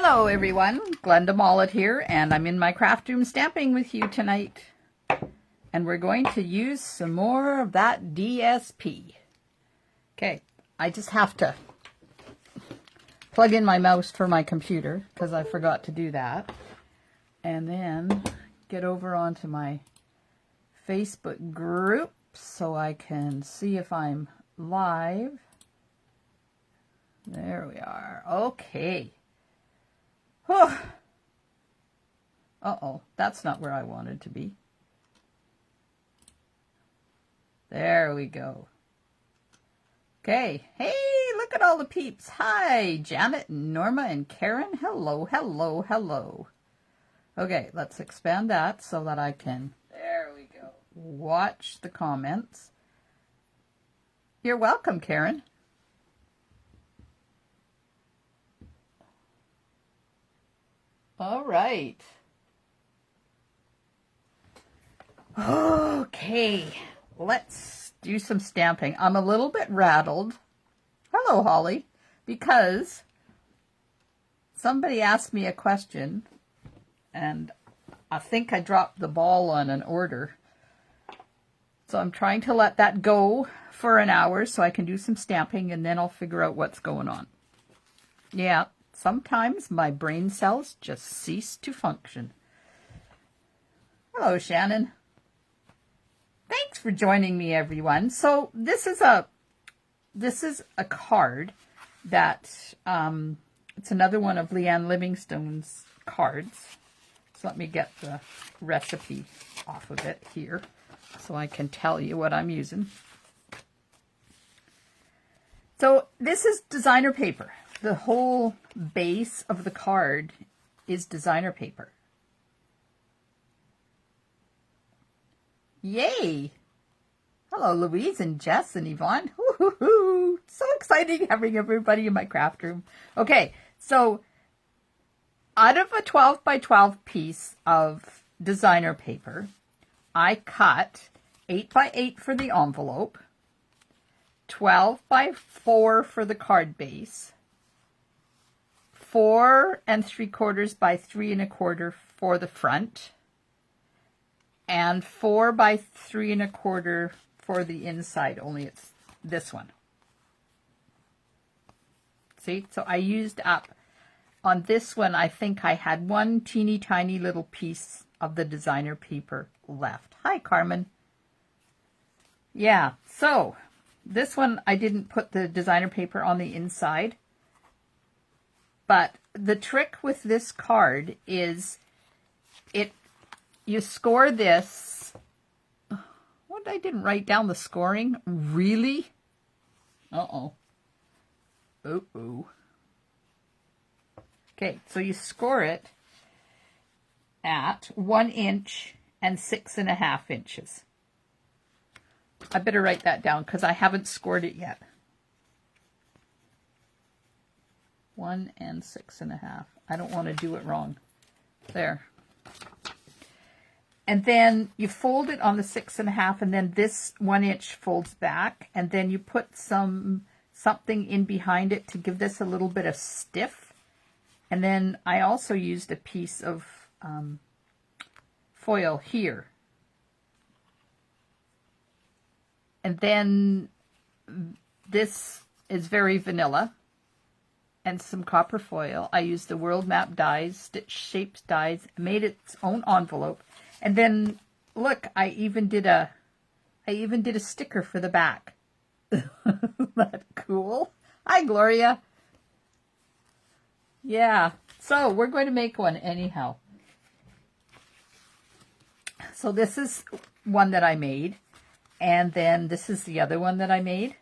Hello everyone, Glenda Mollet here, and I'm in my craft room stamping with you tonight. And we're going to use some more of that DSP. Okay, I just have to plug in my mouse for my computer because I forgot to do that. And then get over onto my Facebook group so I can see if I'm live. There we are. Okay. Uh-oh, that's not where I wanted to be. There we go. Okay. Hey, look at all the peeps. Hi, Janet, Norma, and Karen. Hello, hello, hello. Okay, let's expand that so that I can, there we go, watch the comments. You're welcome, Karen. All right. Okay, let's do some stamping. I'm a little bit rattled. Hello, Holly, because somebody asked me a question and I think I dropped the ball on an order. So I'm trying to let that go for an hour so I can do some stamping and then I'll figure out what's going on. Yeah. Sometimes my brain cells just cease to function. Hello, Shannon. Thanks for joining me, everyone. So this is a card that it's another one of Leanne Livingstone's cards. So let me get the recipe off of it here so I can tell you what I'm using. So this is designer paper. The whole base of the card is designer paper. Yay! Hello, Louise and Jess and Yvonne. Woo-hoo-hoo. So exciting having everybody in my craft room. Okay, so out of a 12 by 12 piece of designer paper, I cut 8 by 8 for the envelope, 12 by 4 for the card base, 4 3/4 by 3 1/4 for the front, and 4 by 3 1/4 for the inside, only it's this one. See, so I used up, on this one, I think I had one teeny tiny little piece of the designer paper left. Hi, Carmen. Yeah, so this one, I didn't put the designer paper on the inside. But the trick with this card is you score this. What, I didn't write down the scoring? Really? Uh-oh. Uh-oh. Okay, so you score it at 1 inch and 6.5 inches. I better write that down because I haven't scored it yet. 1 and 6.5. I don't want to do it wrong. There. And then you fold it on the 6.5, and then this 1 inch folds back, and then you put something in behind it to give this a little bit of stiff. And then I also used a piece of foil here. And then this is very vanilla. And some copper foil. I used the World Map dies, Stitch Shapes dies, made its own envelope. And then look, I even did a sticker for the back. Isn't that cool? Hi, Gloria. Yeah, so we're going to make one anyhow. So this is one that I made. And then this is the other one that I made.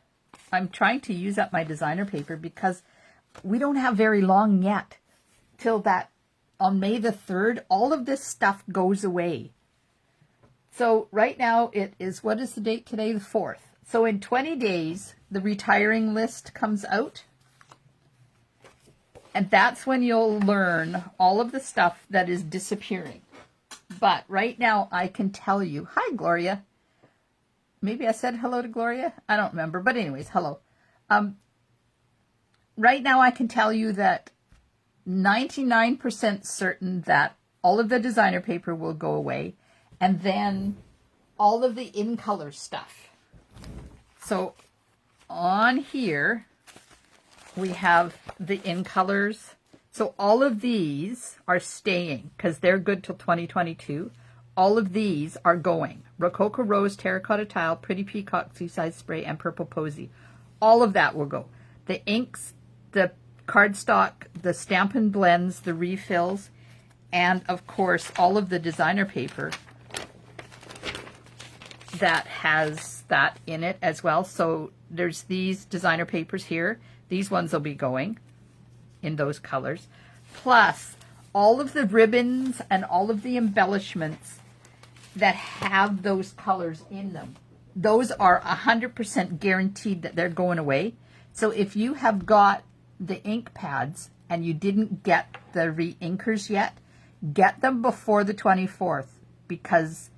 I'm trying to use up my designer paper because we don't have very long yet till that on May the 3rd, all of this stuff goes away. So right now it is, what is the date today? The 4th. So in 20 days, the retiring list comes out. And that's when you'll learn all of the stuff that is disappearing. But right now I can tell you, hi, Gloria. Maybe I said hello to Gloria. I don't remember. But anyways, hello. Right now I can tell you that 99% certain that all of the designer paper will go away, and then all of the in color stuff. So on here we have the in colors. So all of these are staying because they're good till 2022. All of these are going. Rococo Rose, Terracotta Tile, Pretty Peacock, Seaside Spray, and Purple Posy. All of that will go. The inks, the cardstock, the Stampin' Blends, the refills, and of course all of the designer paper that has that in it as well. So there's these designer papers here. These ones will be going in those colors. Plus all of the ribbons and all of the embellishments that have those colors in them. Those are 100% guaranteed that they're going away. So if you have got the ink pads and you didn't get the re-inkers yet, get them before the 24th, because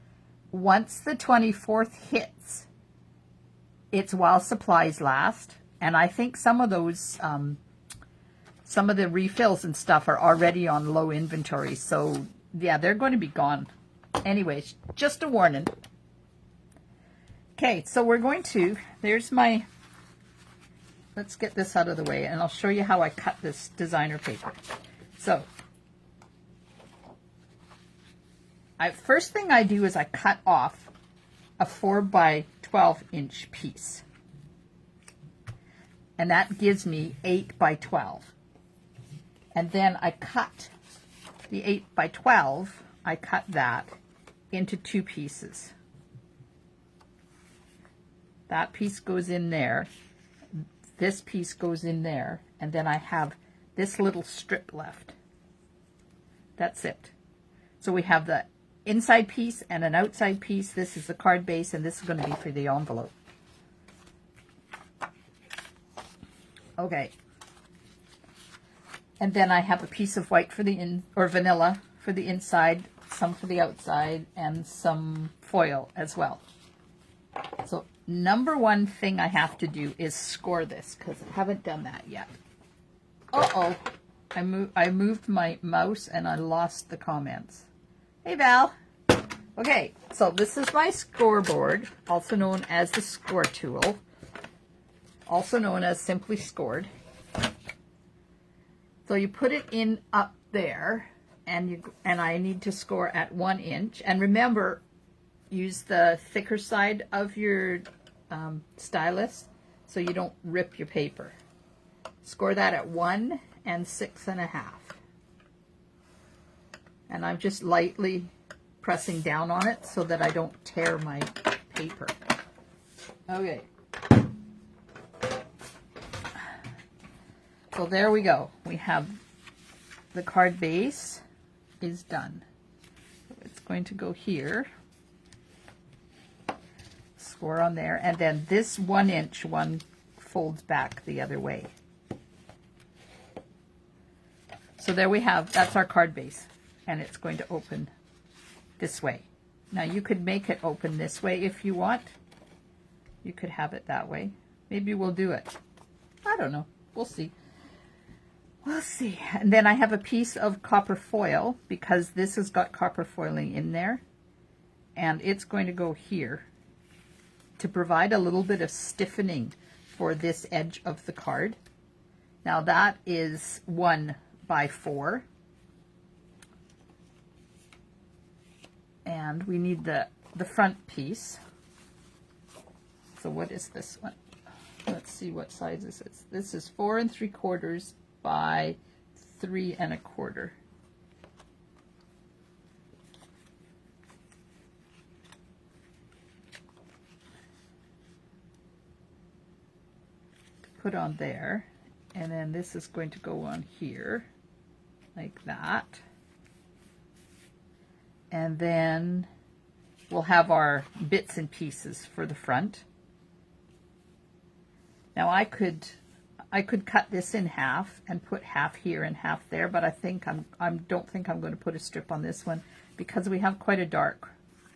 once the 24th hits, it's while supplies last. And I think some of those, some of the refills and stuff are already on low inventory. So yeah, they're going to be gone. Anyways, just a warning. Okay, so we're going to, there's my, let's get this out of the way and I'll show you how I cut this designer paper. So, first thing I do is I cut off a 4 by 12 inch piece. And that gives me 8 by 12. And then I cut the 8 by 12, I cut that into 2 pieces. That piece goes in there, this piece goes in there, and then I have this little strip left. That's it. So we have the inside piece and an outside piece. This is the card base, and this is going to be for the envelope. Okay. And then I have a piece of white for the or vanilla for the inside, some for the outside, and some foil as well. So number one thing I have to do is score this, because I haven't done that yet. Uh-oh. I moved my mouse and I lost the comments. Hey, Val. Okay, so this is my scoreboard, also known as the score tool, also known as Simply Scored. So you put it in up there, and I need to score at 1 inch. And remember, use the thicker side of your stylus so you don't rip your paper. Score that at 1 and 6.5. And I'm just lightly pressing down on it so that I don't tear my paper. Okay. So there we go. We have the card base is done. So it's going to go here. Score on there, and then this 1 inch one folds back the other way. So there we have, that's our card base, and it's going to open this way. Now you could make it open this way if you want. You could have it that way. Maybe we'll do it. I don't know. We'll see. We'll see. And then I have a piece of copper foil, because this has got copper foiling in there, and it's going to go here to provide a little bit of stiffening for this edge of the card. Now that is 1 by 4. And we need the front piece. So what is this one? Let's see what size this is. This is 4 3/4 by 3 1/4. Put on there, and then this is going to go on here like that, and then we'll have our bits and pieces for the front. Now I could cut this in half and put half here and half there, but I think I don't think I'm going to put a strip on this one because we have quite a dark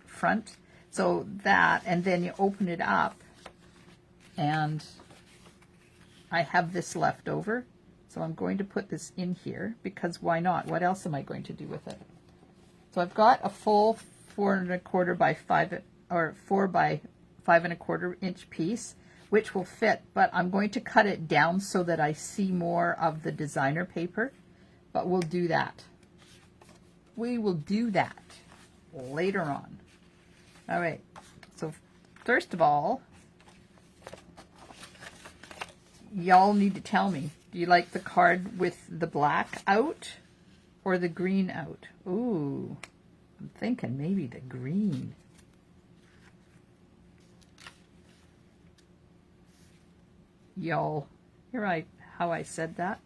front. So that, and then you open it up, and I have this left over, So I'm going to put this in here because why not? What else am I going to do with it? So I've got a full 4¼ by 5 or 4 by 5¼ inch piece, which will fit, but I'm going to cut it down so that I see more of the designer paper, but we'll do that. We will do that later on. All right, so first of all, y'all need to tell me, do you like the card with the black out or the green out? Ooh, I'm thinking maybe the green. Y'all, hear how I said that?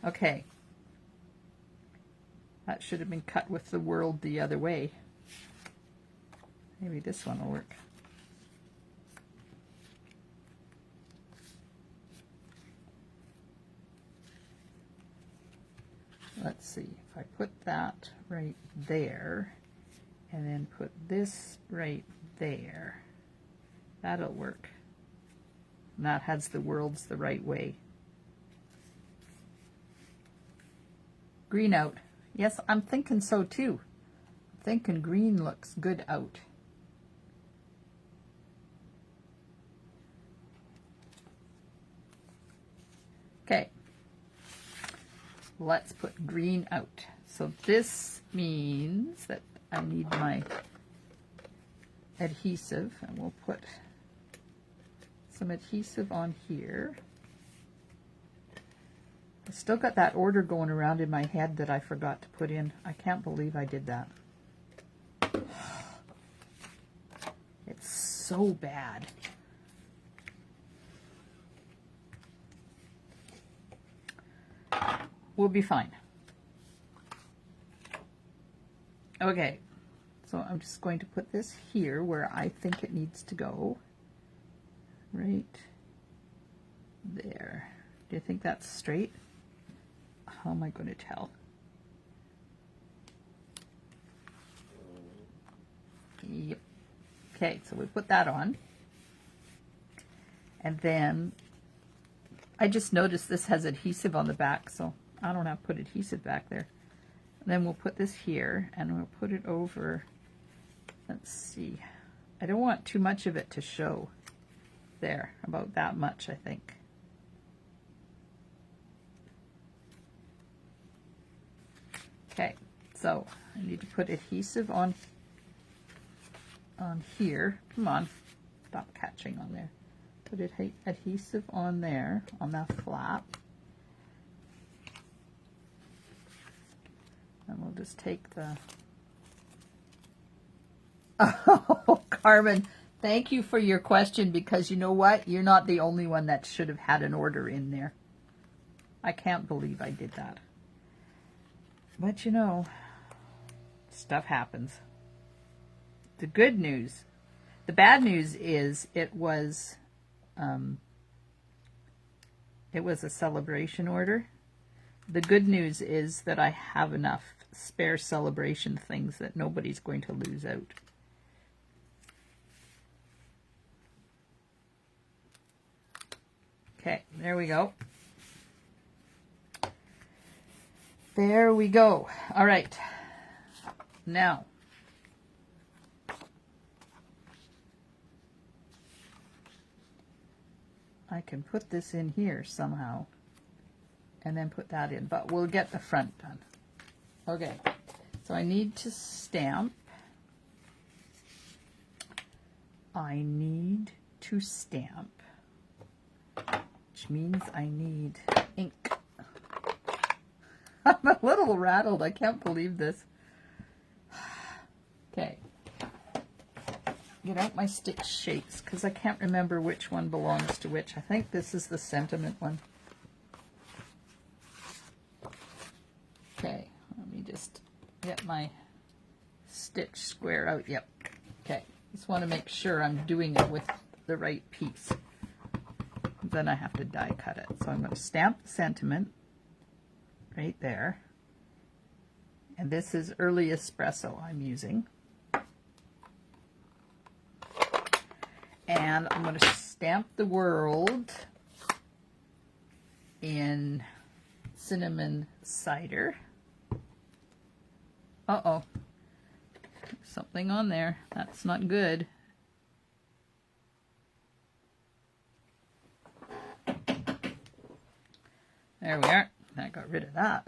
Okay. That should have been cut with the world the other way. Maybe this one will work. Let's see, if I put that right there and then put this right there, that'll work. And that has the worlds the right way. Green out. Yes, I'm thinking so too. I'm thinking green looks good out. Okay. Let's put green out. So this means that I need my adhesive, and we'll put some adhesive on here. I still got that order going around in my head that I forgot to put in. I can't believe I did that. It's so bad. We'll be fine. Okay, so I'm just going to put this here where I think it needs to go. Right there. Do you think that's straight? How am I going to tell? Yep. Okay, so we put that on. And then I just noticed this has adhesive on the back, so I don't have to put adhesive back there. And then we'll put this here, and we'll put it over. Let's see. I don't want too much of it to show. There, about that much, I think. Okay, so I need to put adhesive on here. Come on, stop catching on there. Put adhesive on there, on that flap. And we'll just take the... Oh, Carmen, thank you for your question, because you know what? You're not the only one that should have had an order in there. I can't believe I did that. But you know, stuff happens. The good news, the bad news is it was a celebration order. The good news is that I have enough spare celebration things that nobody's going to lose out. Okay, there we go. There we go. All right. Now, I can put this in here somehow and then put that in, but we'll get the front done. Okay, so I need to stamp. I need to stamp, which means I need ink. I'm a little rattled. I can't believe this. Okay. Get out my stick shapes, because I can't remember which one belongs to which. I think this is the sentiment one. Okay, let me just get my stitch square out. Yep. Okay, just want to make sure I'm doing it with the right piece. Then I have to die cut it. So I'm going to stamp the sentiment right there. And this is early espresso I'm using. And I'm going to stamp the world in cinnamon cider. Uh-oh. Something on there. That's not good. There we are. I got rid of that.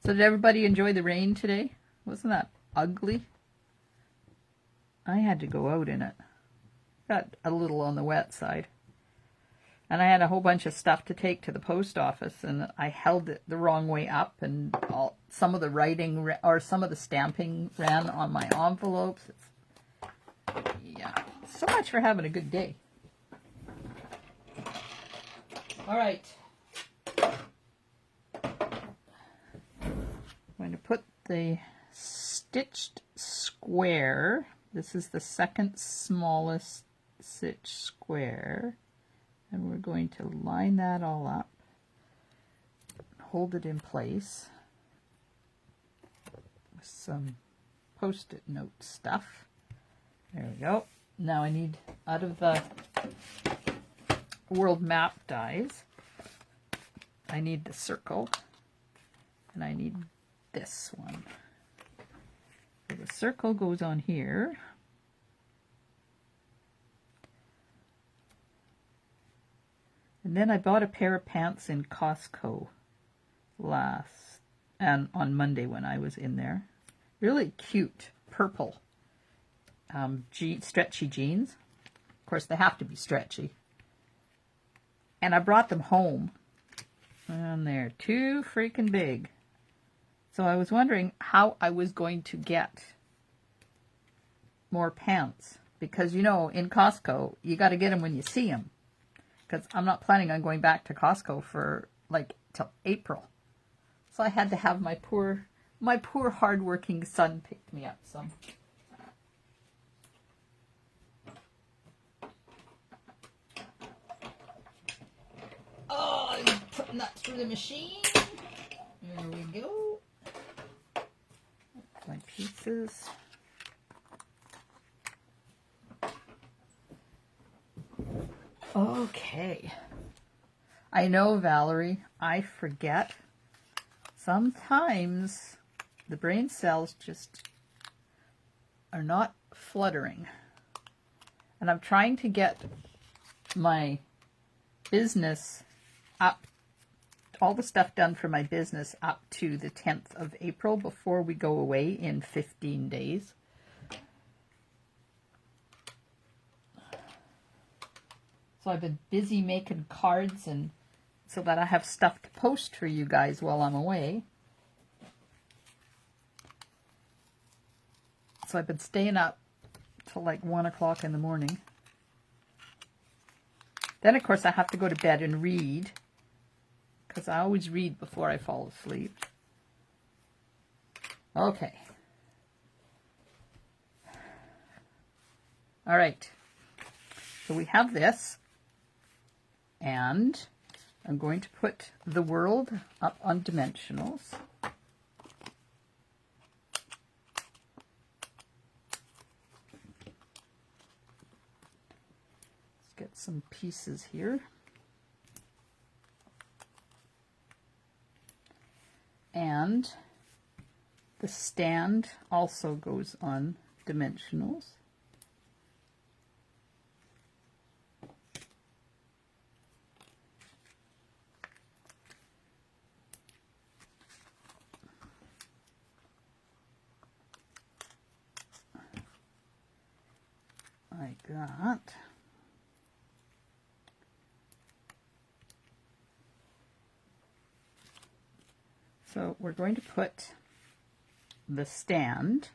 So did everybody enjoy the rain today? Wasn't that ugly? I had to go out in it. Got a little on the wet side. And I had a whole bunch of stuff to take to the post office, and I held it the wrong way up, and some of the writing or some of the stamping ran on my envelopes. Yeah, so much for having a good day. All right. I'm going to put the stitched square. This is the second smallest stitch square. And we're going to line that all up, hold it in place with some Post-it note stuff. There we go. Now I need, out of the world map dies, I need the circle, and I need this one. So the circle goes on here. And then I bought a pair of pants in Costco on Monday when I was in there. Really cute purple stretchy jeans. Of course, they have to be stretchy. And I brought them home. And they're too freaking big. So I was wondering how I was going to get more pants. Because, you know, in Costco, you got to get them when you see them. Because I'm not planning on going back to Costco for like till April. So I had to have my poor hardworking son pick me up some. Oh, I'm putting that through the machine. There we go. My pieces. Okay. I know, Valerie, I forget. Sometimes the brain cells just are not fluttering. And I'm trying to get my business up, all the stuff done for my business up to the 10th of April before we go away in 15 days. So I've been busy making cards and so that I have stuff to post for you guys while I'm away. So I've been staying up till like 1 o'clock in the morning. Then, of course, I have to go to bed and read, because I always read before I fall asleep. Okay. All right. So we have this. And I'm going to put the world up on dimensionals. Let's get some pieces here. And the stand also goes on dimensionals. Like that. So we're going to put the stand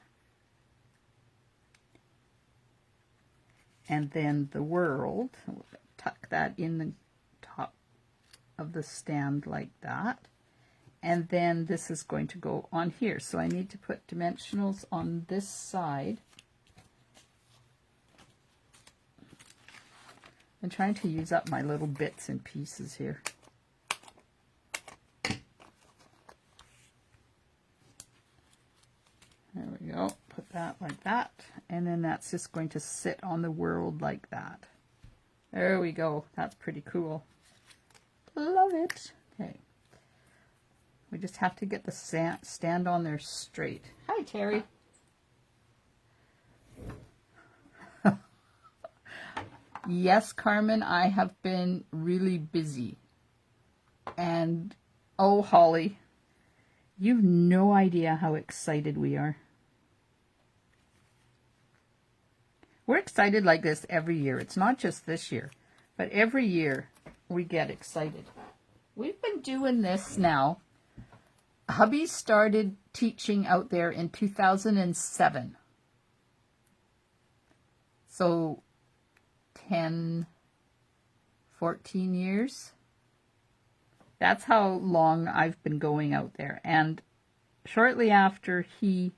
and then the world. We'll tuck that in the top of the stand like that. And then this is going to go on here. So I need to put dimensionals on this side. I'm trying to use up my little bits and pieces here. There we go. Put that like that. And then that's just going to sit on the world like that. There we go. That's pretty cool. Love it. Okay. We just have to get the stand on there straight. Hi, Terry. Yes, Carmen, I have been really busy. And, oh, Holly, you've no idea how excited we are. We're excited like this every year. It's not just this year, but every year we get excited. We've been doing this now. Hubby started teaching out there in 2007. So 10, 14 years. That's how long I've been going out there. And shortly after he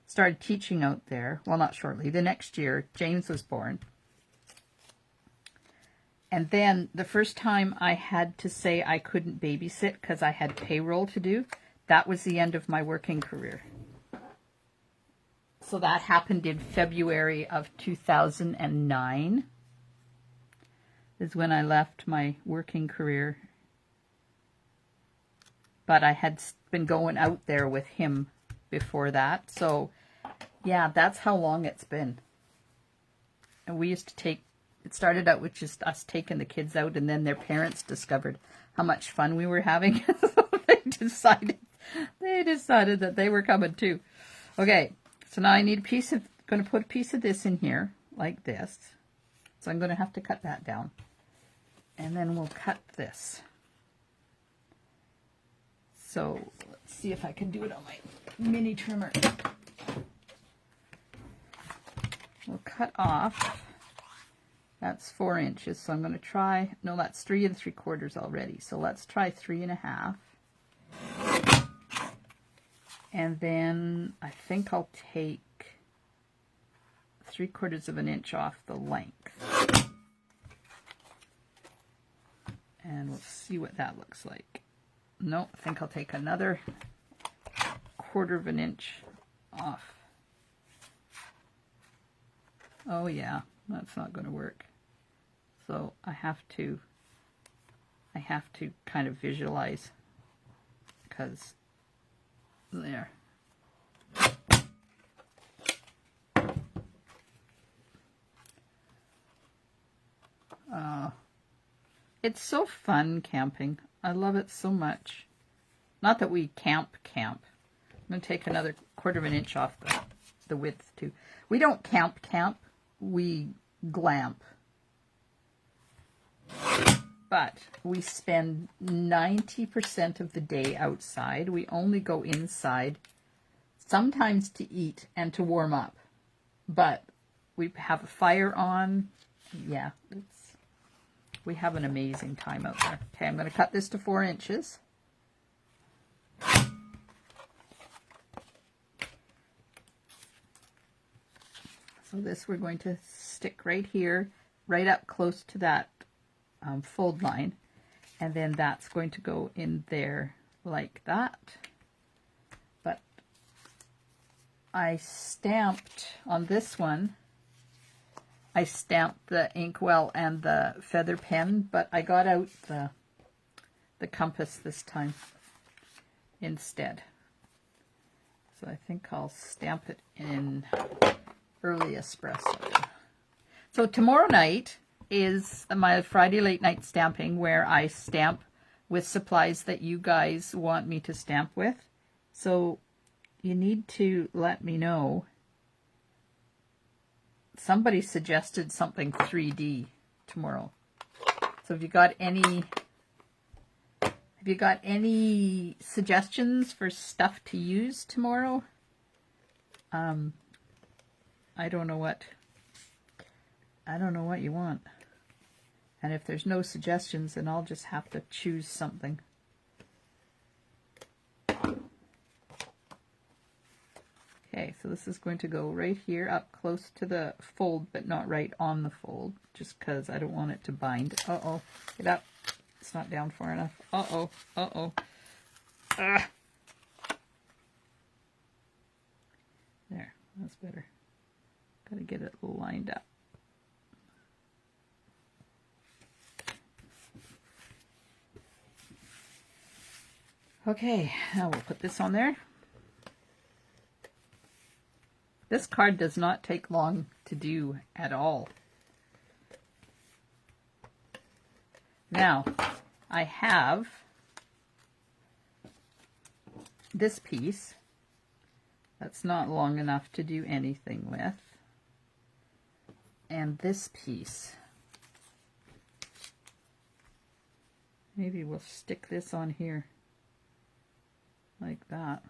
started teaching out there, well, not shortly, the next year, James was born. And then the first time I had to say I couldn't babysit because I had payroll to do, that was the end of my working career. So that happened in February of 2009 is when I left my working career. But I had been going out there with him before that. So, yeah, that's how long it's been. And we used to take, it started out with just us taking the kids out, and then their parents discovered how much fun we were having. So they decided that they were coming too. Okay, so now I need going to put a piece of this in here, like this. So I'm going to have to cut that down. And then we'll cut this. So let's see if I can do it on my mini trimmer. We'll cut off. That's 4 inches. So I'm going to try, no, that's 3 3/4 already. So let's try 3 1/2. And then I think I'll take 3/4 of an inch off the length. And we'll see what that looks like. No, I think I'll take another 1/4 of an inch off. Oh yeah, that's not going to work. So I have to kind of visualize, because there. It's so fun camping. I love it so much. Not that we camp. I'm going to take another 1/4 of an inch off the width too. We don't camp. We glamp. But we spend 90% of the day outside. We only go inside sometimes to eat and to warm up. But we have a fire on. Yeah, we have an amazing time out there. Okay, I'm going to cut this to 4 inches. So this we're going to stick right here, right up close to that fold line. And then that's going to go in there like that. But I stamped on this one, I stamped the inkwell and the feather pen, but I got out the compass this time instead. So I think I'll stamp it in early espresso. So tomorrow night is my Friday late night stamping, where I stamp with supplies that you guys want me to stamp with. So you need to let me know. Somebody suggested something 3D tomorrow. So have you got any suggestions for stuff to use tomorrow? I don't know what you want. And if there's no suggestions, then I'll just have to choose something. Okay, so this is going to go right here up close to the fold, but not right on the fold, just because I don't want it to bind. Uh-oh, get up. It's not down far enough. Uh-oh, uh-oh. Ah. There, that's better. Got to get it lined up. Okay, now we'll put this on there. This card does not take long to do at all. Now, I have this piece that's not long enough to do anything with, and this piece. Maybe we'll stick this on here like that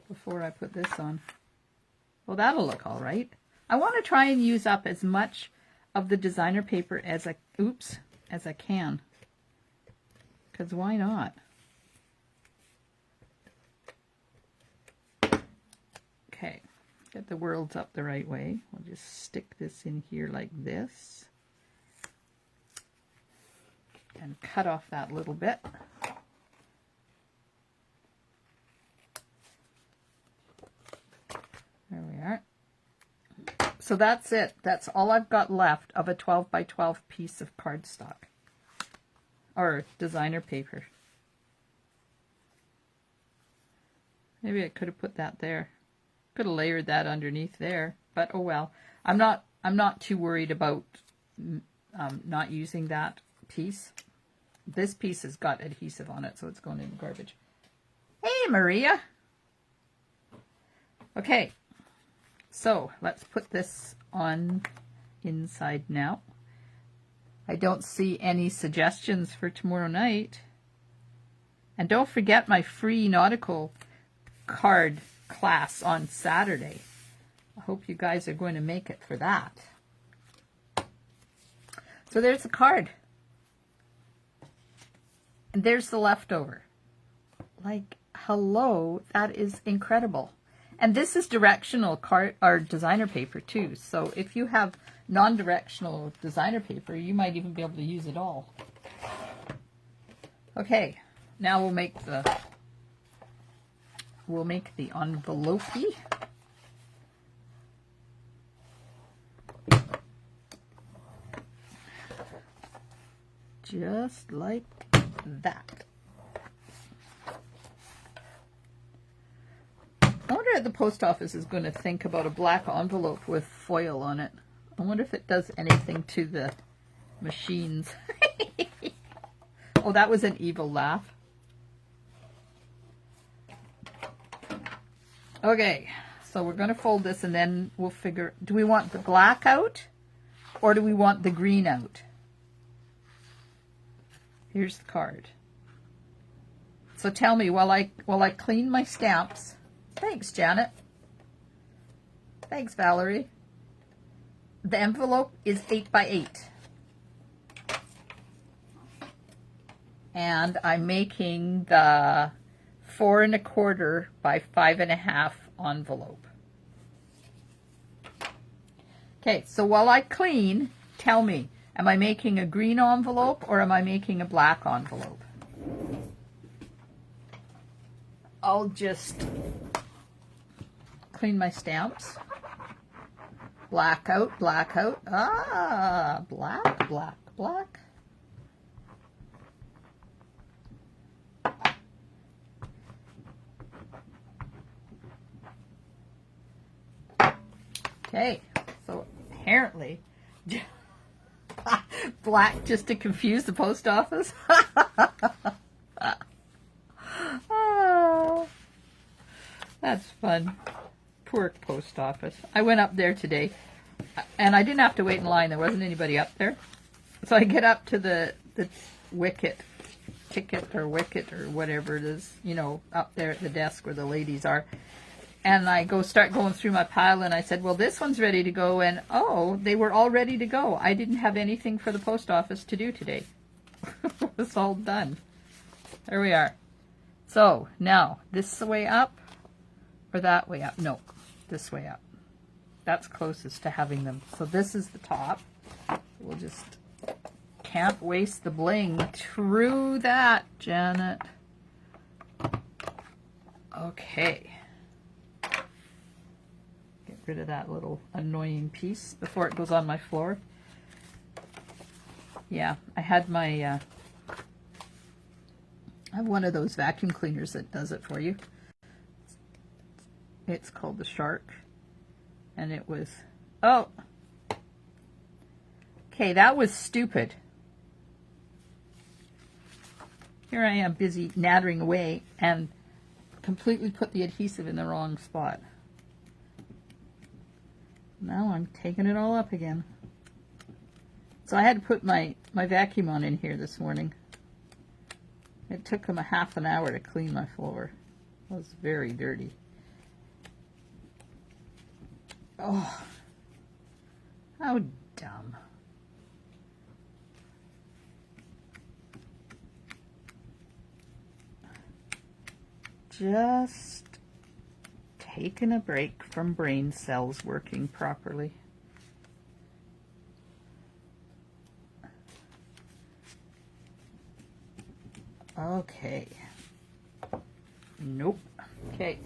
before I put this on. Well, that'll look all right. I want to try and use up as much of the designer paper as I can. Because why not? Okay, get the worlds up the right way. We'll just stick this in here like this. And cut off that little bit. There we are. So that's it. That's all I've got left of a 12 by 12 piece of cardstock. Or designer paper. Maybe I could have put that there. Could have layered that underneath there. But oh well. I'm not too worried about not using that piece. This piece has got adhesive on it, so it's going in the garbage. Hey, Maria. Okay. So let's put this on inside now. I don't see any suggestions for tomorrow night. And don't forget my free nautical card class on Saturday. I hope you guys are going to make it for that. So there's the card. And there's the leftover. Like, hello, that is incredible. And this is directional card or designer paper too. So if you have non-directional designer paper, you might even be able to use it all. Okay, now we'll make the envelope. Just like that. I wonder if the post office is going to think about a black envelope with foil on it. I wonder if it does anything to the machines. Oh, that was an evil laugh. Okay, so we're going to fold this and then we'll figure, do we want the black out or do we want the green out? Here's the card. So tell me, while I clean my stamps. Thanks, Janet. Thanks, Valerie. The envelope is 8 by 8. And I'm making the 4 1/4 by 5 1/2 envelope. Okay, so while I clean, tell me, am I making a green envelope or am I making a black envelope? I'll just clean my stamps. Black out, black out. Ah, black, black, black. Okay, so apparently black just to confuse the post office. Oh, that's fun. Poor post office. I went up there today and I didn't have to wait in line. There wasn't anybody up there. So I get up to the ticket or wicket or whatever it is, you know, up there at the desk where the ladies are. And I start going through my pile and I said, well, this one's ready to go. And oh, they were all ready to go. I didn't have anything for the post office to do today. It's all done. There we are. So now, this way up or that way up? No, this way up. That's closest to having them. So this is the top. We'll just, can't waste the bling. True that, Janet. Okay. Get rid of that little annoying piece before it goes on my floor. Yeah, I had my I have one of those vacuum cleaners that does it for you. It's called the Shark. And it was, oh, okay, that was stupid. Here I am busy nattering away and completely put the adhesive in the wrong spot. Now I'm taking it all up again. So I had to put my vacuum on in here this morning. It took him a half an hour to clean my floor. It was very dirty. Oh, how dumb. Just taking a break from brain cells working properly. Okay. Nope. Okay.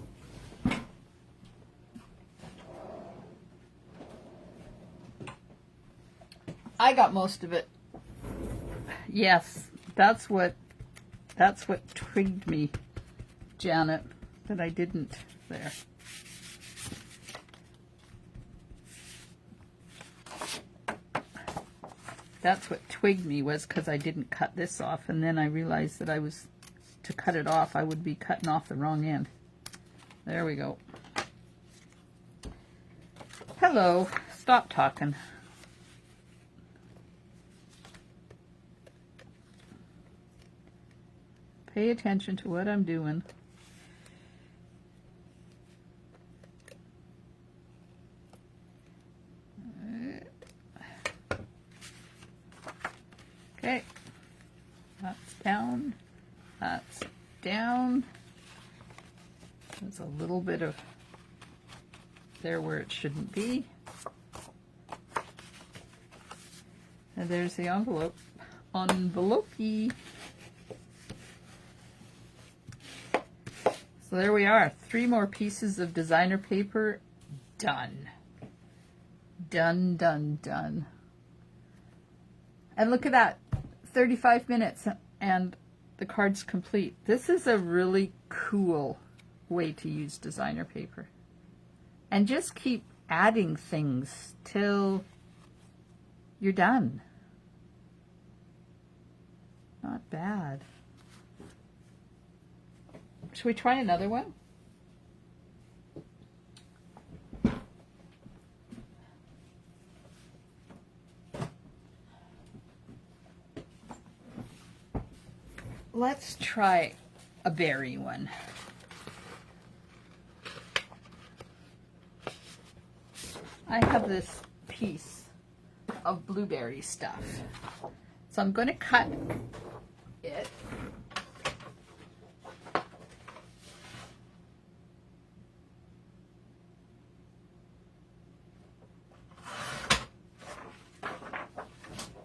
I got most of it. Yes, that's what twigged me, Janet, that I didn't there. That's what twigged me, was because I didn't cut this off, and then I realized that to cut it off, I would be cutting off the wrong end. There we go. Hello, stop talking. Pay attention to what I'm doing. Okay, that's down, that's down. There's a little bit of there where it shouldn't be. And there's the envelope. Envelope-y. So there we are. 3 more pieces of designer paper. Done. Done, done, done. And look at that. 35 minutes and the card's complete. This is a really cool way to use designer paper. And just keep adding things till you're done. Not bad. Should we try another one? Let's try a berry one. I have this piece of blueberry stuff. So I'm going to cut it.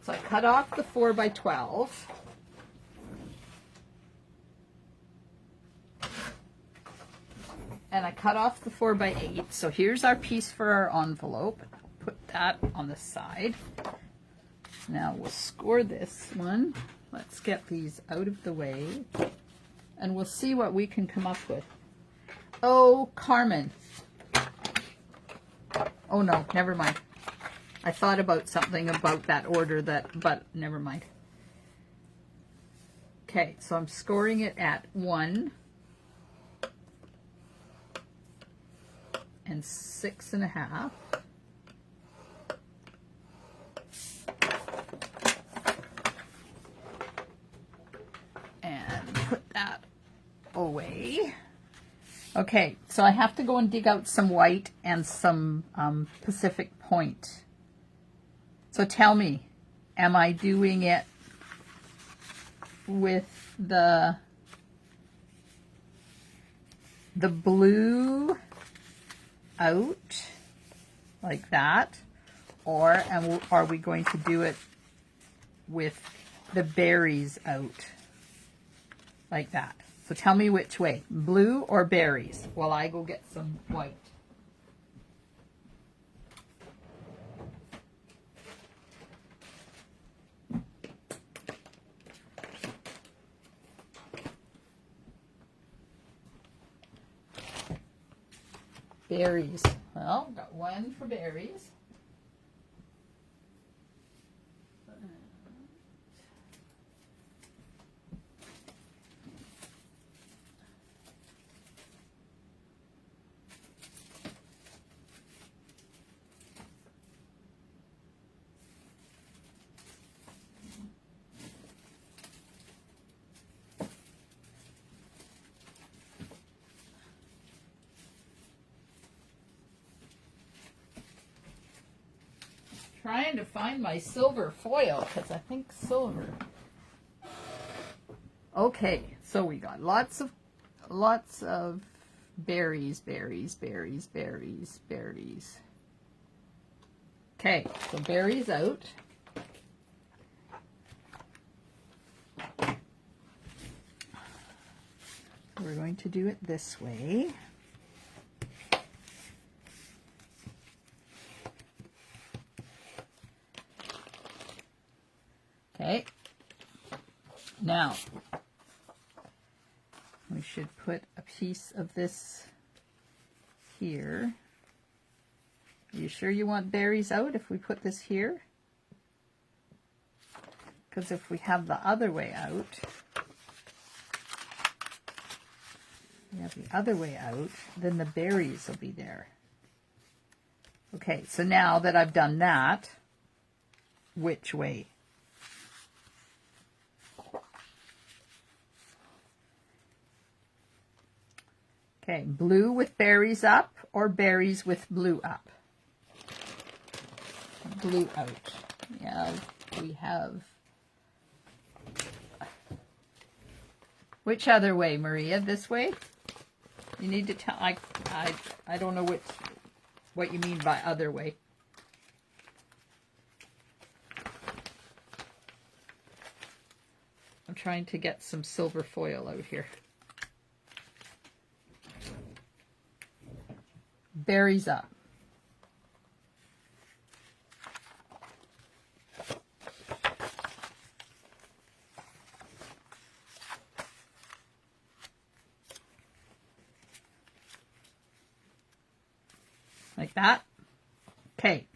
So I cut off the 4 by 12. And I cut off the 4 by 8. So here's our piece for our envelope. Put that on the side. Now we'll score this one. Let's get these out of the way. And we'll see what we can come up with. Oh, Carmen. Oh no, never mind. I thought about something about that order, but never mind. Okay, so I'm scoring it at 1 and 6.5. And put that away. Okay, so I have to go and dig out some white and some Pacific Point. So tell me, am I doing it with the blue out like that, or are we going to do it with the berries out like that? So tell me which way, blue or berries, while I go get some white. Berries. Well, got one for berries. Trying to find my silver foil because I think silver. Okay, so we got lots of berries, berries, berries, berries, berries. Okay, so berries out. We're going to do it this way. Okay, now we should put a piece of this here. Are you sure you want berries out if we put this here? Because if we have the other way out, then the berries will be there. Okay, so now that I've done that, which way? Okay, blue with berries up or berries with blue up? Blue out. Yeah, we have. Which other way, Maria? This way? You need to tell. I don't know what you mean by other way. I'm trying to get some silver foil out here. Berries up. Like that. Okay.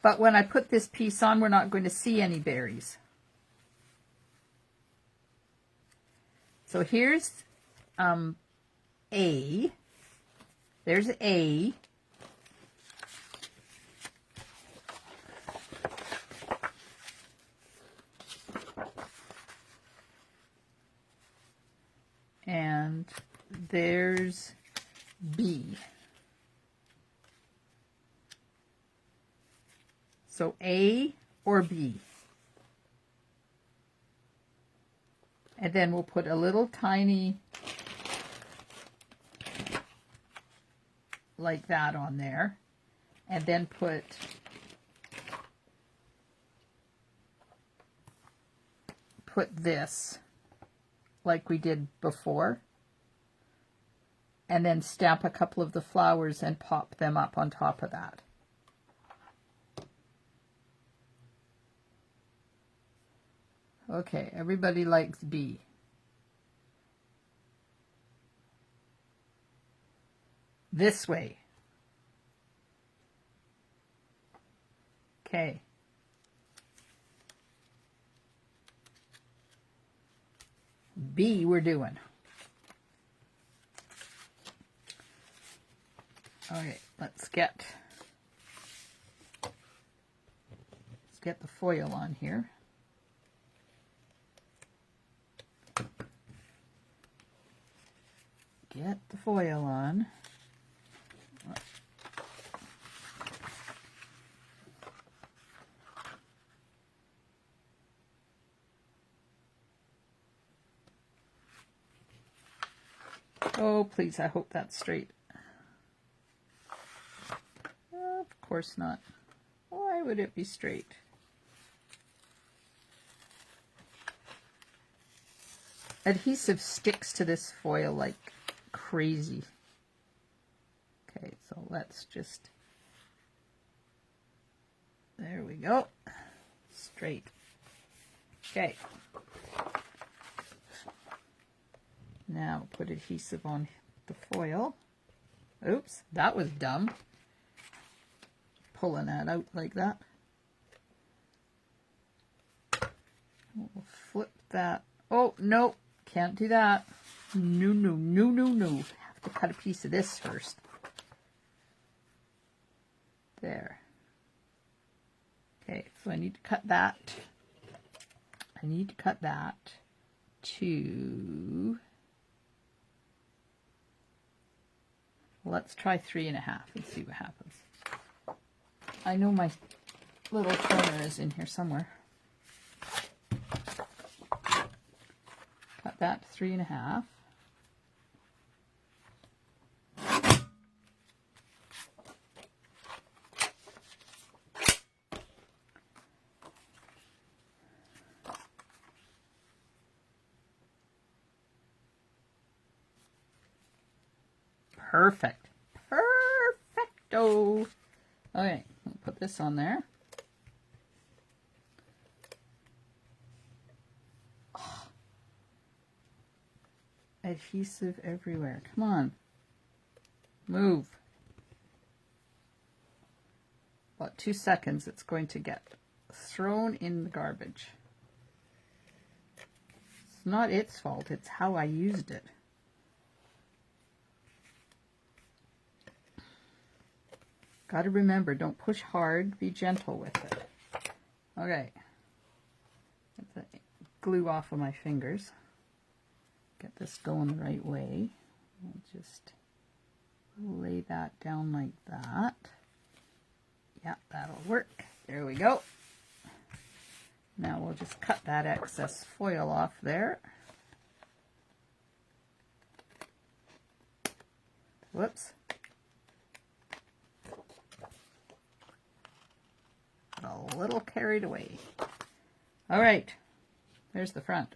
But when I put this piece on, we're not going to see any berries. So here's A. There's A. And there's B. So A or B. And then we'll put a little tiny like that on there. And then put this like we did before. And then stamp a couple of the flowers and pop them up on top of that. Okay, everybody likes B. This way. Okay. B we're doing. All right, let's get the foil on here. Get the foil on. Oh, please, I hope that's straight. Of course not. Why would it be straight? Adhesive sticks to this foil like crazy. Okay, so let's just, there we go, straight. Okay. Now put adhesive on the foil. Oops, that was dumb. Pulling that out like that. We'll flip that. Oh, no, can't do that. No, no, no, no, no. Have to cut a piece of this first. There. Okay, so I need to cut that. I need to cut that to... Let's try 3.5 and see what happens. I know my little corner is in here somewhere. Cut that to 3.5. Perfect. Perfecto. Okay, we'll put this on there. Oh. Adhesive everywhere. Come on. Move. About 2 seconds, it's going to get thrown in the garbage. It's not its fault, it's how I used it. Got to remember, don't push hard, be gentle with it. Okay. Get the glue off of my fingers. Get this going the right way. I'll just lay that down like that. Yeah, that'll work. There we go. Now we'll just cut that excess foil off there. Whoops. A little carried away. All right, there's the front.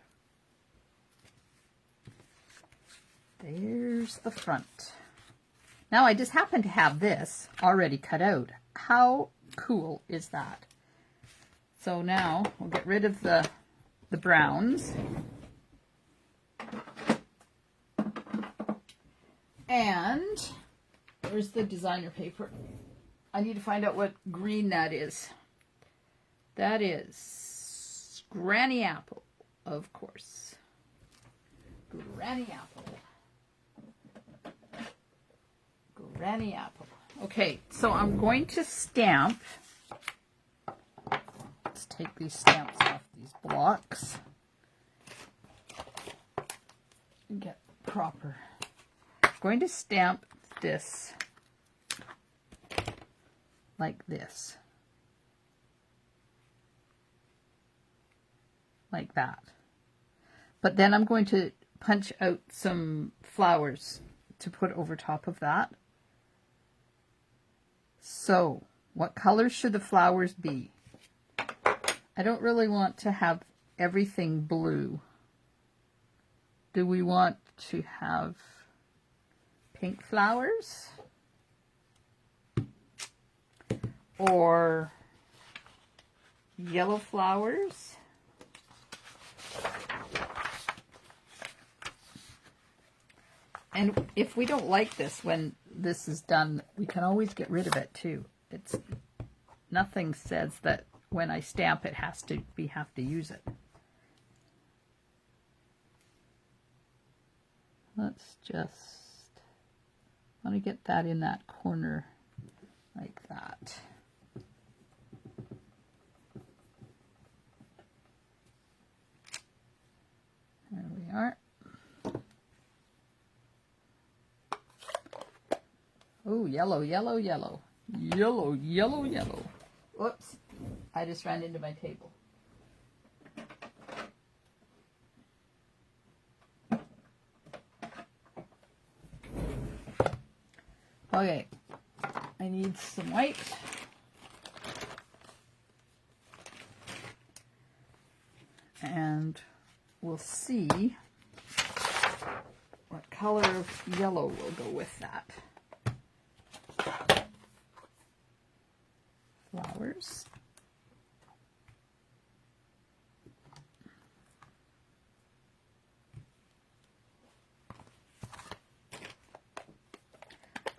There's the front. Now I just happen to have this already cut out. How cool is that? So now we'll get rid of the browns. And there's the designer paper. I need to find out what green that is. That is Granny Apple, of course. Granny Apple. Granny Apple. Okay, so I'm going to stamp. Let's take these stamps off these blocks. And get proper. I'm going to stamp this like this. Like that. But then I'm going to punch out some flowers to put over top of that. So, what colors should the flowers be? I don't really want to have everything blue. Do we want to have pink flowers? Or yellow flowers? And if we don't like this when this is done, we can always get rid of it too. It's nothing says that when I stamp it have to use it. Let's just want to get that in that corner like that. There we are. Oh, yellow, yellow, yellow. Yellow, yellow, yellow. Whoops. I just ran into my table. Okay. I need some white. And we'll see what color of yellow will go with that. Flowers.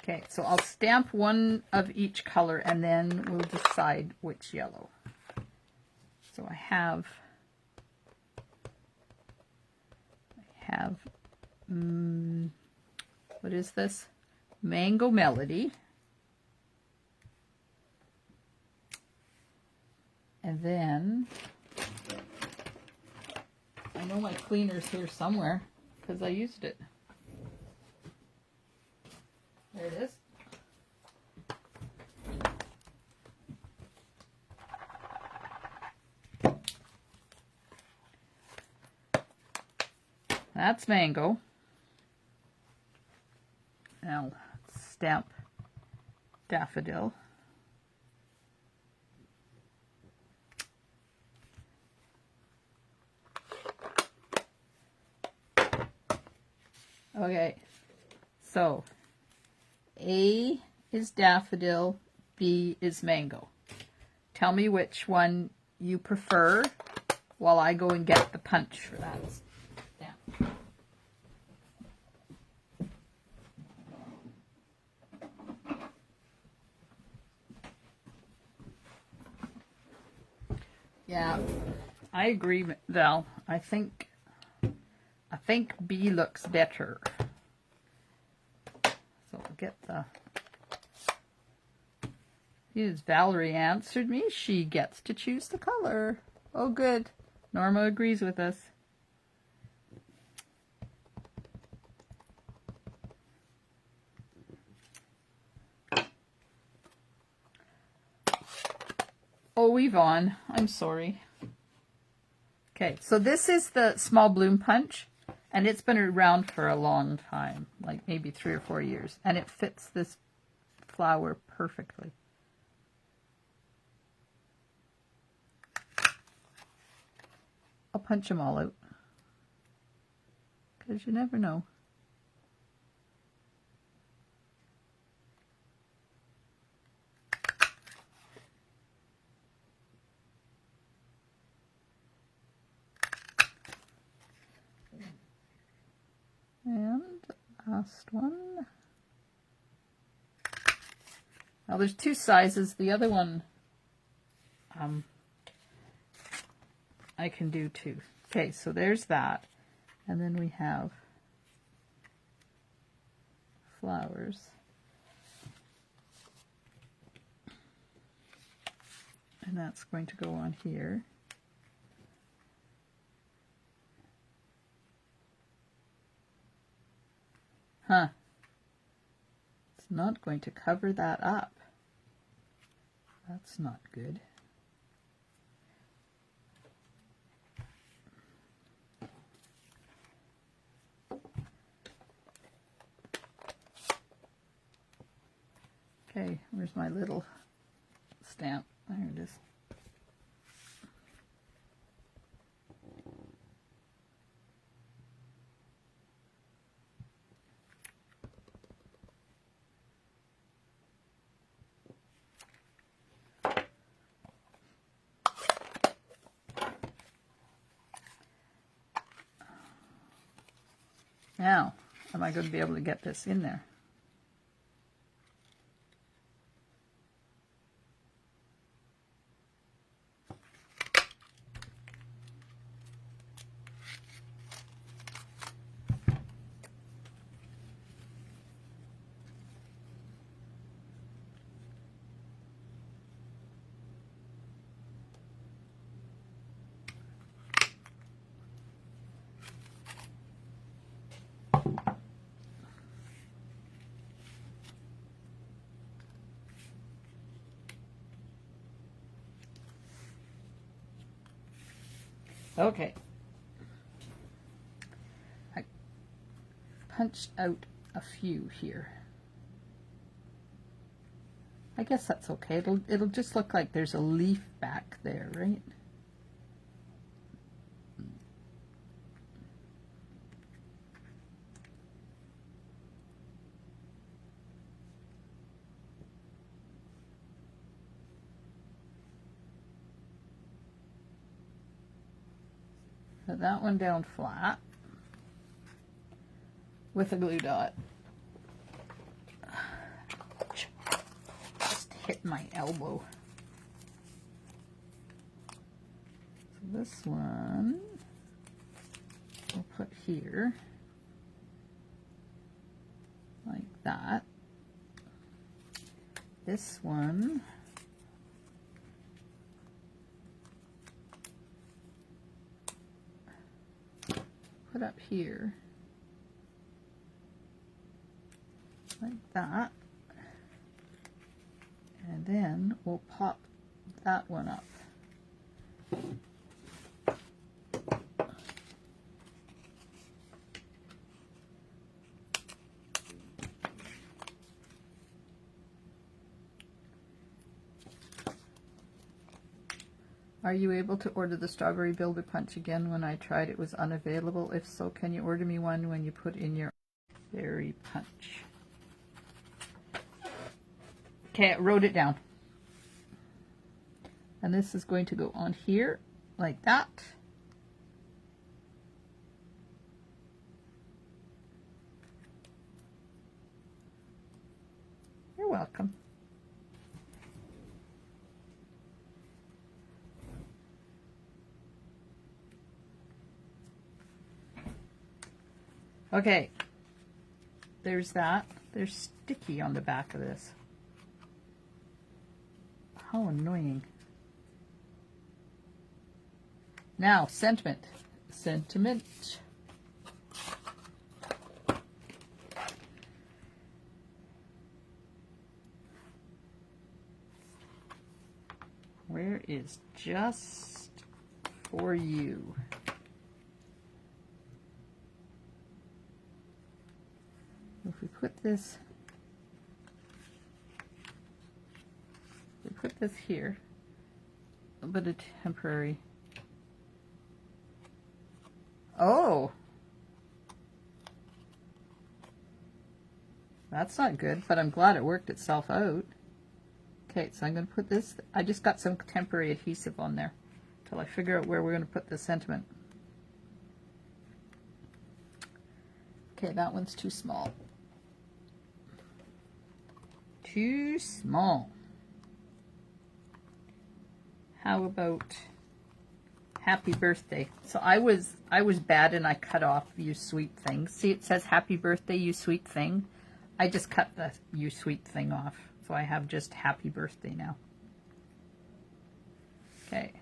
Okay, so I'll stamp one of each color and then we'll decide which yellow. So I have what is this? Mango Melody. And then, I know my cleaner's here somewhere because I used it. There it is. That's Mango. Now, stamp Daffodil. Okay, so A is Daffodil, B is Mango. Tell me which one you prefer while I go and get the punch for that stamp. Yeah, I agree, Val. I think B looks better. So I'll get the... Yes, Valerie answered me. She gets to choose the color. Oh, good. Norma agrees with us. Oh, Yvonne, I'm sorry. Okay, so this is the small bloom punch, and it's been around for a long time, like maybe 3 or 4 years, and it fits this flower perfectly. I'll punch them all out, because you never know. And last one. Now there's 2 sizes. The other one I can do too. Okay, so there's that. And then we have flowers. And that's going to go on here. Huh. It's not going to cover that up. That's not good. Okay, where's my little stamp? There it is. Now, am I going to be able to get this in there? Okay. I punched out a few here. I guess that's okay. It'll just look like there's a leaf back there, right? Put that one down flat with a glue dot. hit my elbow. So this one we'll put here like that. This one put up here like that, and then we'll pop that one up. Are you able to order the Strawberry Builder Punch again? When I tried, it was unavailable. If so, can you order me one when you put in your berry punch? Okay, I wrote it down. And this is going to go on here like that. You're welcome. Okay, there's that. There's sticky on the back of this. How annoying. Now, sentiment. Sentiment. Where is just for you? If we put this, here, a bit of temporary. Oh, that's not good, but I'm glad it worked itself out. Okay, so I'm going to put this, I just got some temporary adhesive on there till I figure out where we're going to put the sentiment. Okay, that one's too small. Too small. How about happy birthday? So I was bad and I cut off you sweet thing. See, it says happy birthday, you sweet thing. I just cut the you sweet thing off. So I have just happy birthday now. Okay.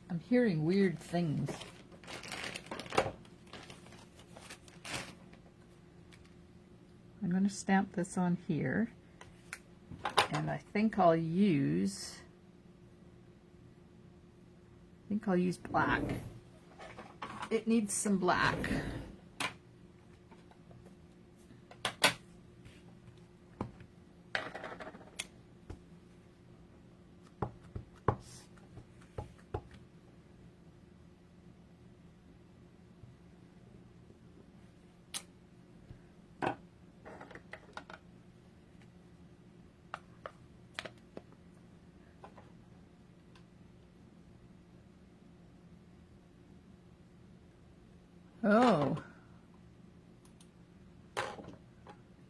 I'm hearing weird things. I'm going to stamp this on here, and I think I'll use black. It needs some black. Oh.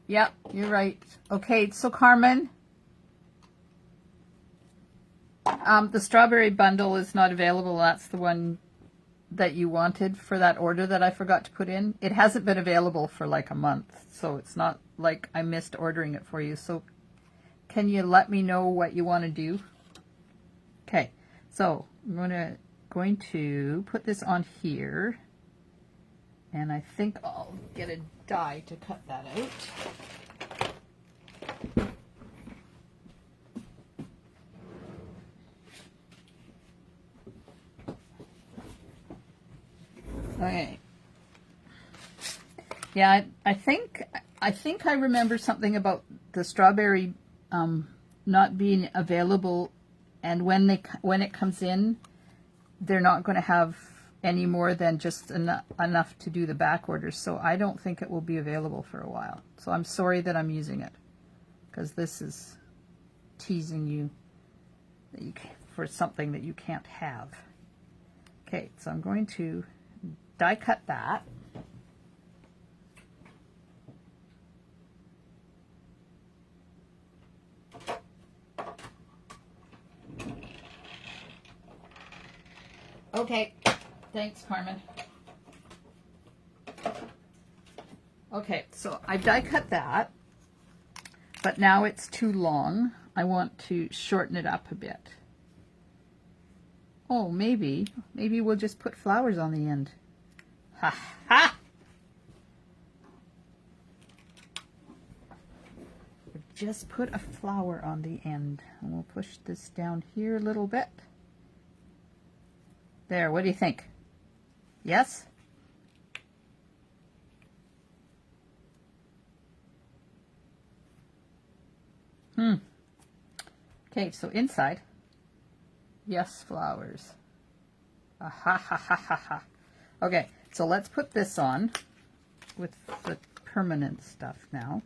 Yep, you're right. Okay, so Carmen, the strawberry bundle is not available. That's the one that you wanted for that order that I forgot to put in. It hasn't been available for like a month, so it's not like I missed ordering it for you. So can you let me know what you want to do? Okay, so I'm going to put this on here. And I think I'll get a die to cut that out. Okay. Yeah, I think I remember something about the strawberry not being available, and when it comes in, they're not going to have any more than just enough to do the back orders, so I don't think it will be available for a while. So I'm sorry that I'm using it, because this is teasing you. that for something that you can't have. Okay, so I'm going to die cut that. Okay, thanks, Carmen. Okay, so I've die cut that, but now it's too long. I want to shorten it up a bit. Oh, maybe we'll just put flowers on the end. Ha ha! We'll just put a flower on the end, and we'll push this down here a little bit. There, what do you think? Yes? Okay, so inside. Yes, flowers. Ah, ha ha ha ha ha. Okay, so let's put this on with the permanent stuff now.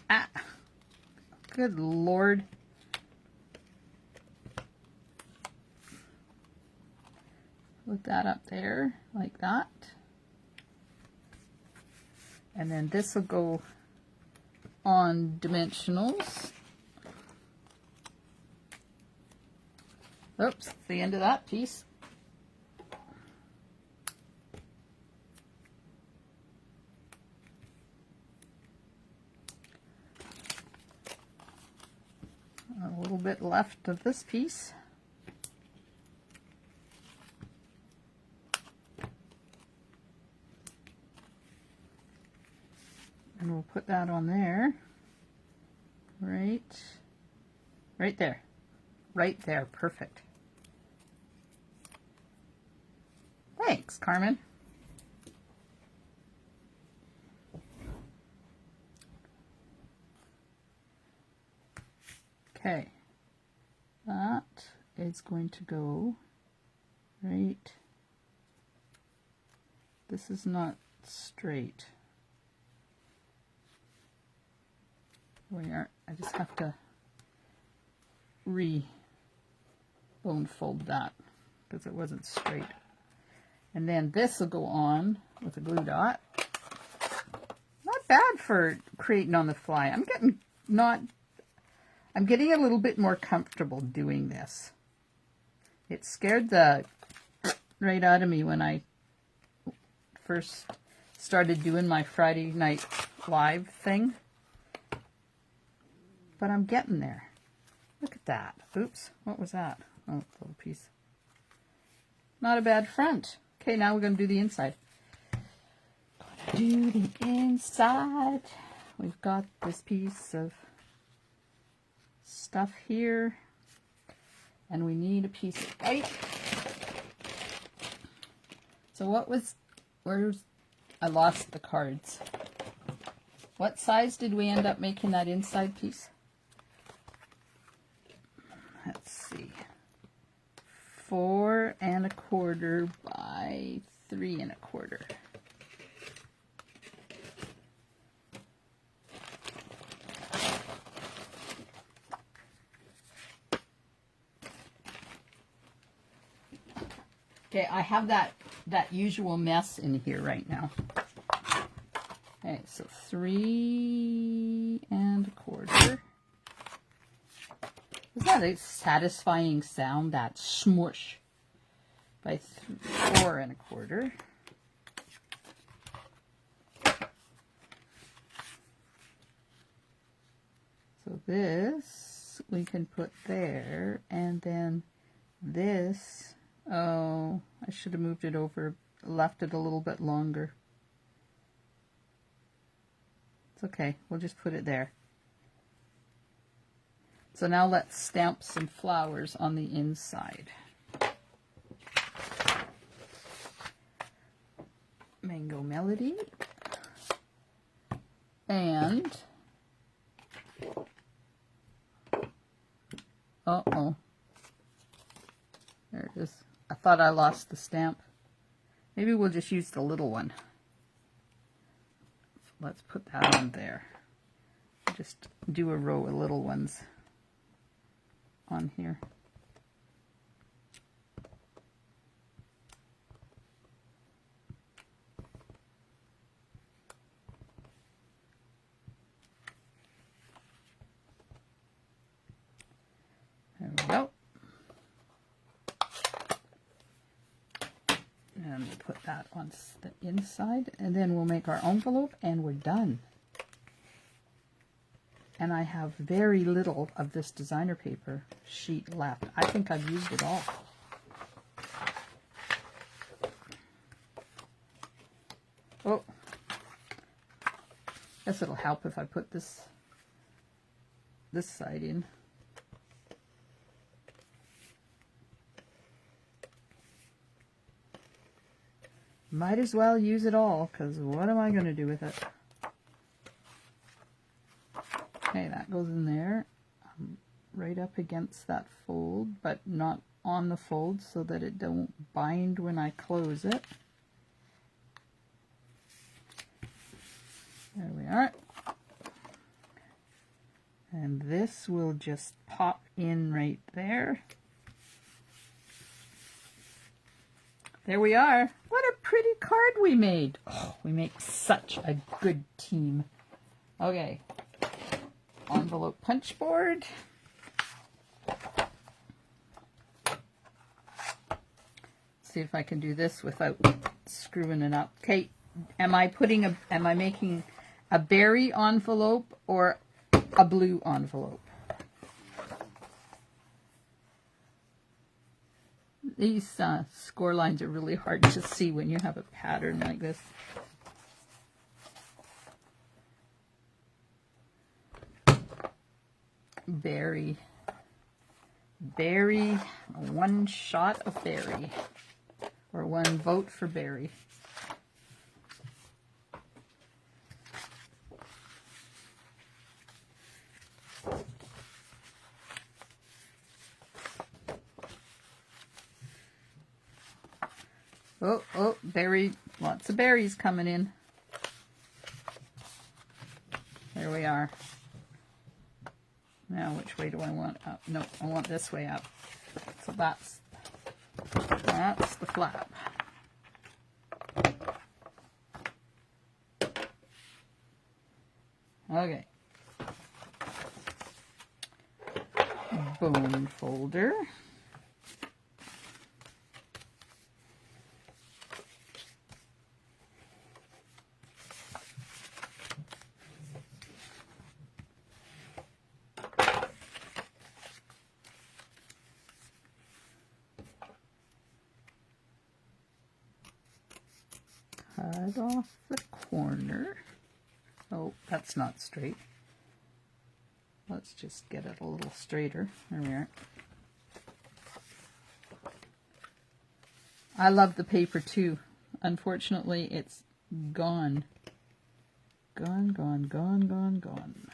Ah, good Lord. Put that up there like that. And then this will go on dimensionals. Oops, the end of that piece. A little bit left of this piece. And we'll put that on there. Right there. Right there, perfect. Thanks, Carmen. Okay, that is going to go right. This is not straight. I just have to bone fold that because it wasn't straight. And then this will go on with a glue dot. Not bad for creating on the fly. I'm getting a little bit more comfortable doing this. It scared the right out of me when I first started doing my Friday night live thing. But I'm getting there. Look at that. Oops, what was that? Oh, a little piece. Not a bad front. Okay, now we're going to do the inside. Do the inside. We've got this piece of stuff here, and we need a piece of white. So I lost the cards. What size did we end up making that inside piece? Let's see. 4 1/4 by 3 1/4. Okay, I have that usual mess in here right now. Okay, so 3 1/4. Isn't that a satisfying sound, that smush? By 4 1/4. So this we can put there, and then this, oh, I should have moved it over, left it a little bit longer. It's okay, we'll just put it there. So now let's stamp some flowers on the inside. Mango Melody. And, uh-oh. There it is. I thought I lost the stamp. Maybe we'll just use the little one. let's put that on there. Just do a row of little ones on here. There we go. And we'll put that on the inside, and then we'll make our envelope, and we're done. And I have very little of this designer paper sheet left. I think I've used it all. Oh, guess it'll help if I put this side in. Might as well use it all, because what am I going to do with it? Okay, that goes in there, right up against that fold, but not on the fold so that it don't bind when I close it. There we are. And this will just pop in right there. There we are. What a pretty card we made. Oh, we make such a good team. Okay. Envelope punch board. See if I can do this without screwing it up. Okay, am I making a berry envelope or a blue envelope? These score lines are really hard to see when you have a pattern like this. Berry, one shot of berry, or one vote for berry. Oh, berry, lots of berries coming in. There we are. Now, which way do I want up? No, I want this way up. So that's the flap. Okay. Bone folder. Cut off the corner. Oh, that's not straight. Let's just get it a little straighter. There we are. I love the paper too. Unfortunately, it's gone. Gone, gone, gone, gone, gone.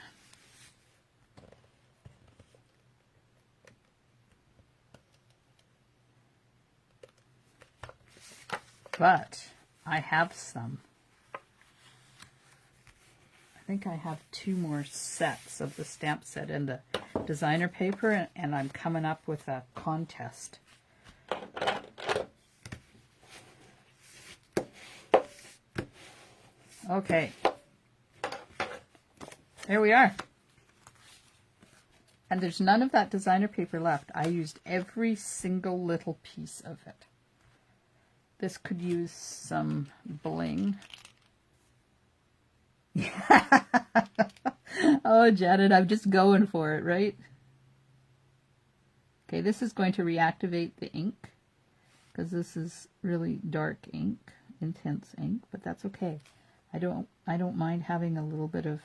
But I have some. I think I have 2 more sets of the stamp set and the designer paper, and I'm coming up with a contest. Okay. There we are. And there's none of that designer paper left. I used every single little piece of it. This could use some bling. Oh, Janet, I'm just going for it, right? Okay, this is going to reactivate the ink because this is really dark ink, intense ink, but that's okay. I don't mind having a little bit of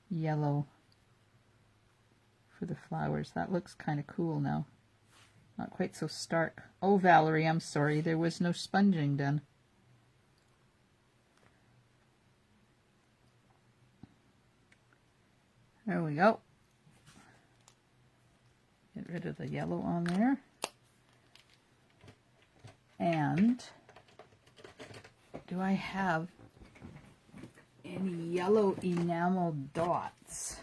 yellow for the flowers. That looks kind of cool now. Not quite so stark. Oh, Valerie, I'm sorry. There was no sponging done. There we go. Get rid of the yellow on there. And do I have any yellow enamel dots.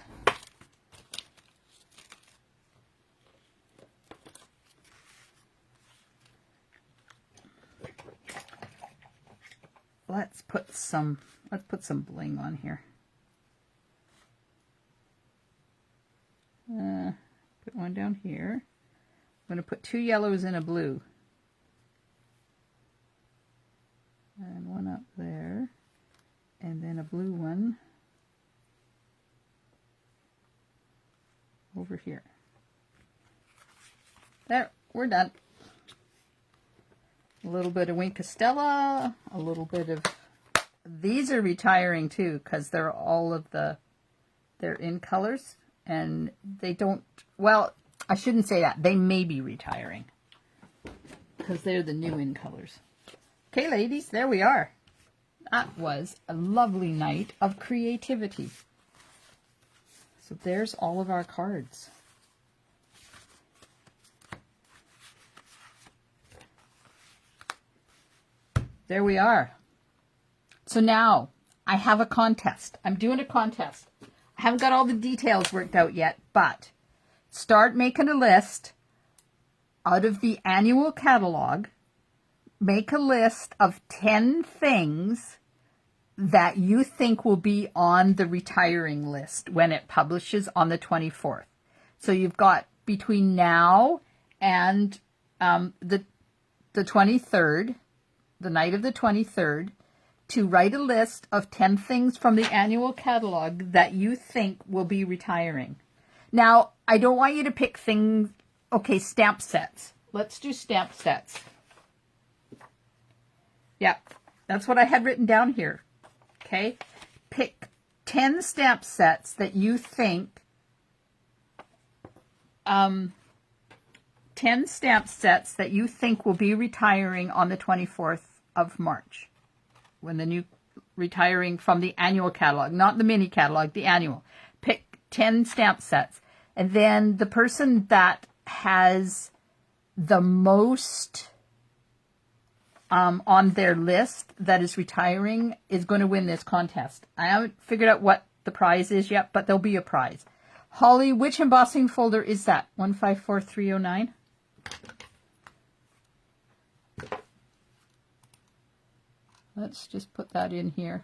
Let's put some bling on here. Put one down here. I'm going to put 2 yellows and a blue. And one up there. And then a blue one over here. There, we're done. A little bit of Wink Castella, a little bit of... These are retiring too, because they're all of the... They're in colors, and they don't... Well, I shouldn't say that. They may be retiring, because they're the new in colors. Okay, ladies, there we are. That was a lovely night of creativity. So there's all of our cards. There we are. So now I have a contest. I'm doing a contest. I haven't got all the details worked out yet, but start making a list out of the annual catalog. Make a list of 10 things that you think will be on the retiring list when it publishes on the 24th. So you've got between now and the 23rd, the night of the 23rd, to write a list of 10 things from the annual catalog that you think will be retiring. Now, I don't want you to pick things, okay, stamp sets. Let's do stamp sets. Yeah, that's what I had written down here. Okay, pick 10 stamp sets that you think, 10 stamp sets that you think will be retiring on the 24th of March, when the new retiring from the annual catalog, not the mini catalog, the annual. Pick 10 stamp sets, and then the person that has the most on their list that is retiring is going to win this contest. I haven't figured out what the prize is yet, but there'll be a prize. Holly, which embossing folder is that? 154309? Let's just put that in here.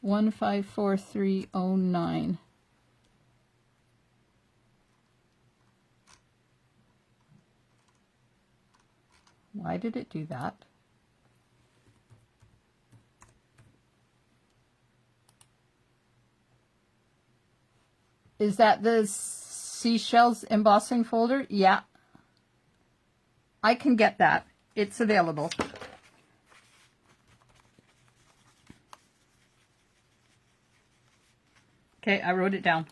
154309. Why did it do that? Is that the seashells embossing folder? Yeah. I can get that. It's available. Okay, I wrote it down.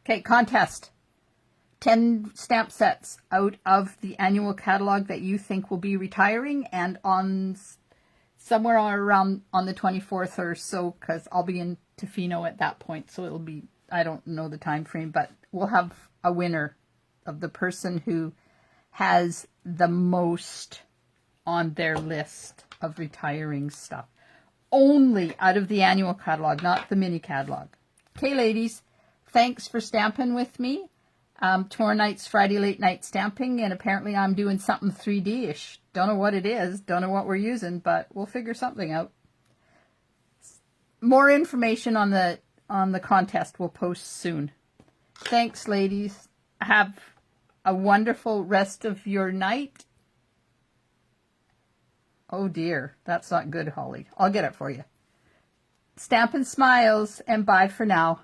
Okay, contest. 10 stamp sets out of the annual catalog that you think will be retiring, and on somewhere around on the 24th or so, because I'll be in Tofino at that point, so it'll be, I don't know the time frame, but we'll have a winner of the person who has the most on their list of retiring stuff. Only out of the annual catalog, not the mini catalog. Okay, ladies, thanks for stamping with me. Tomorrow night's Friday late night stamping, and apparently I'm doing something 3D-ish. Don't know what it is, don't know what we're using, but we'll figure something out. More information on the contest we'll post soon. Thanks, ladies. Have a wonderful rest of your night. Oh dear, that's not good, Holly. I'll get it for you. Stampin' Smiles, and bye for now.